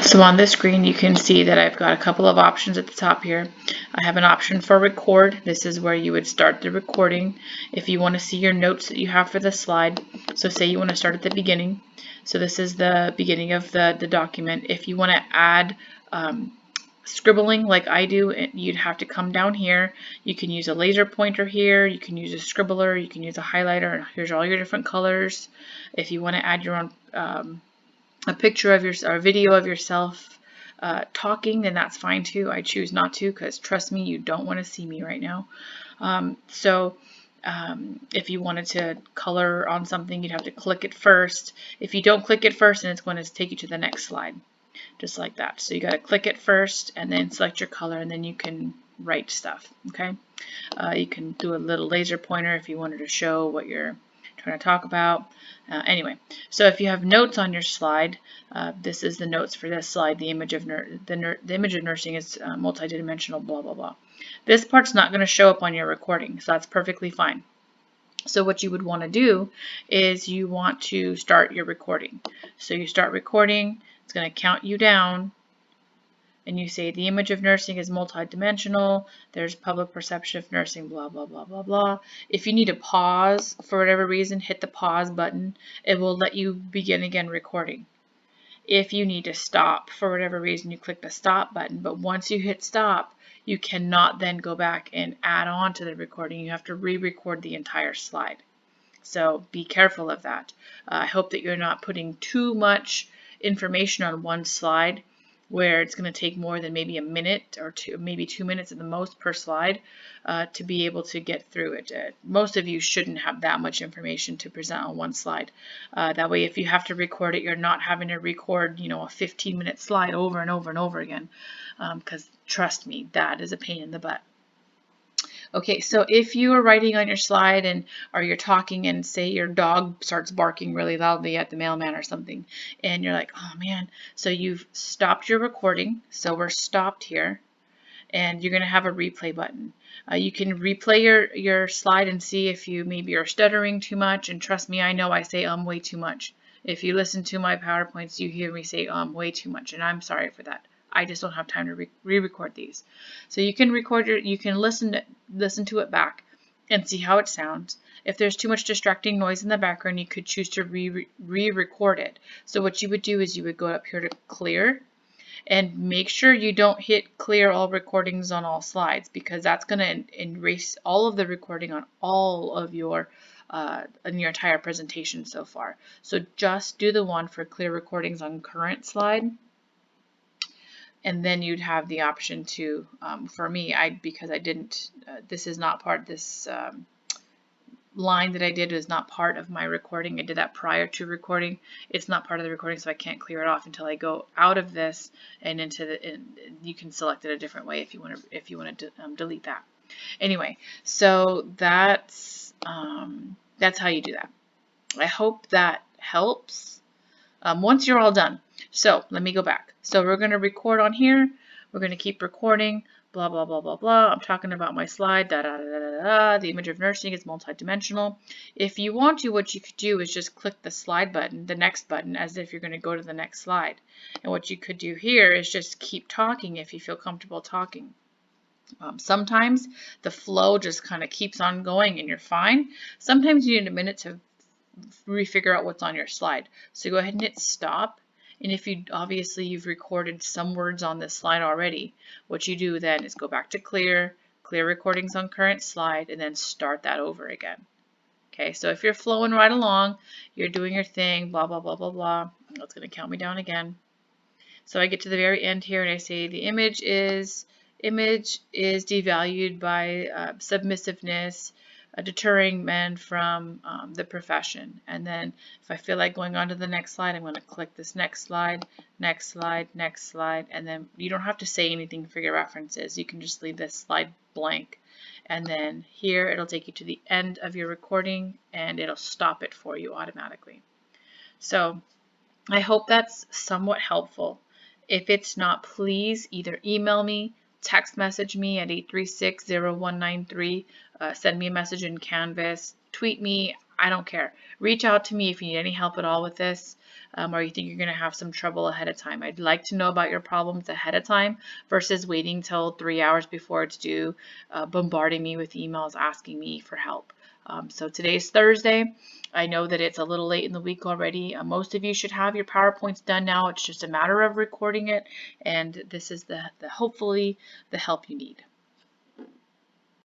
So on this screen, you can see that I've got a couple of options at the top here. I have an option for record. This is where you would start the recording. If you want to see your notes that you have for the slide, so say you want to start at the beginning. So this is the beginning of the document. If you want to add scribbling like I do, you'd have to come down here. You can use a laser pointer here, you can use a scribbler, you can use a highlighter, and here's all your different colors. If you want to add your own a picture of or a video of yourself talking, then that's fine too. I choose not to because trust me, you don't want to see me right now. If you wanted to color on something, you'd have to click it first. If you don't click it first, then it's going to take you to the next slide, just like that. So you got to click it first and then select your color, and then you can write stuff. Okay, you can do a little laser pointer if you wanted to show what you're trying to talk about. Anyway, so if you have notes on your slide, this is the notes for this slide. The image of nursing is multidimensional, blah blah blah. This part's not going to show up on your recording, so that's perfectly fine. So what you would want to do is you want to start your recording. So you start recording. It's going to count you down. And you say the image of nursing is multidimensional, there's public perception of nursing, blah, blah, blah, blah, blah. If you need to pause for whatever reason, hit the pause button. It will let you begin again recording. If you need to stop for whatever reason, you click the stop button. But once you hit stop, you cannot then go back and add on to the recording. You have to re-record the entire slide. So be careful of that. I hope that you're not putting too much information on one slide where it's going to take more than maybe a minute or two, maybe 2 minutes at the most per slide to be able to get through it. Most of you shouldn't have that much information to present on one slide. That way, if you have to record it, you're not having to record, a 15-minute slide over and over and over again, because trust me, that is a pain in the butt. Okay, so if you are writing on your slide or you're talking and say your dog starts barking really loudly at the mailman or something, and you're like, oh man, so you've stopped your recording, so we're stopped here, and you're going to have a replay button. You can replay your slide and see if you maybe are stuttering too much, and trust me, I know I say way too much. If you listen to my PowerPoints, you hear me say way too much, and I'm sorry for that. I just don't have time to re-record these. So you can listen to it back and see how it sounds. If there's too much distracting noise in the background, you could choose to re-record it. So what you would do is you would go up here to clear and make sure you don't hit clear all recordings on all slides, because that's going to erase all of the recording on all of your in your entire presentation so far. So just do the one for clear recordings on current slide. And then you'd have the option to, for me, because I didn't, this is not part, this line that I did is not part of my recording. I did that prior to recording. It's not part of the recording, so I can't clear it off until I go out of this and into the, you can select it a different way if you want to delete that. Anyway, so that's how you do that. I hope that helps. Once you're all done. So let me go back. So we're going to record on here. We're going to keep recording. Blah, blah, blah, blah, blah. I'm talking about my slide. Da, da, da, da, da, da. The image of nursing is multidimensional. If you want to, what you could do is just click the slide button, the next button, as if you're going to go to the next slide. And what you could do here is just keep talking if you feel comfortable talking. Sometimes the flow just kind of keeps on going and you're fine. Sometimes you need a minute to refigure out what's on your slide. So go ahead and hit stop. And if you've recorded some words on this slide already, what you do then is go back to clear recordings on current slide, and then start that over again. Okay, so if you're flowing right along, you're doing your thing, blah, blah, blah, blah, blah. That's going to count me down again. So I get to the very end here and I say the image is devalued by submissiveness, deterring men from the profession. And then if I feel like going on to the next slide, I'm going to click this next slide, next slide, next slide, and then you don't have to say anything for your references. You can just leave this slide blank. And then here it'll take you to the end of your recording and it'll stop it for you automatically. So I hope that's somewhat helpful. If it's not, please either email me, text message me at 836-0193, send me a message in Canvas, tweet me, I don't care. Reach out to me if you need any help at all with this, or you think you're going to have some trouble ahead of time. I'd like to know about your problems ahead of time versus waiting till 3 hours before it's due, bombarding me with emails asking me for help. So today's Thursday. I know that it's a little late in the week already. Most of you should have your PowerPoints done now. It's just a matter of recording it, and this is the hopefully the help you need.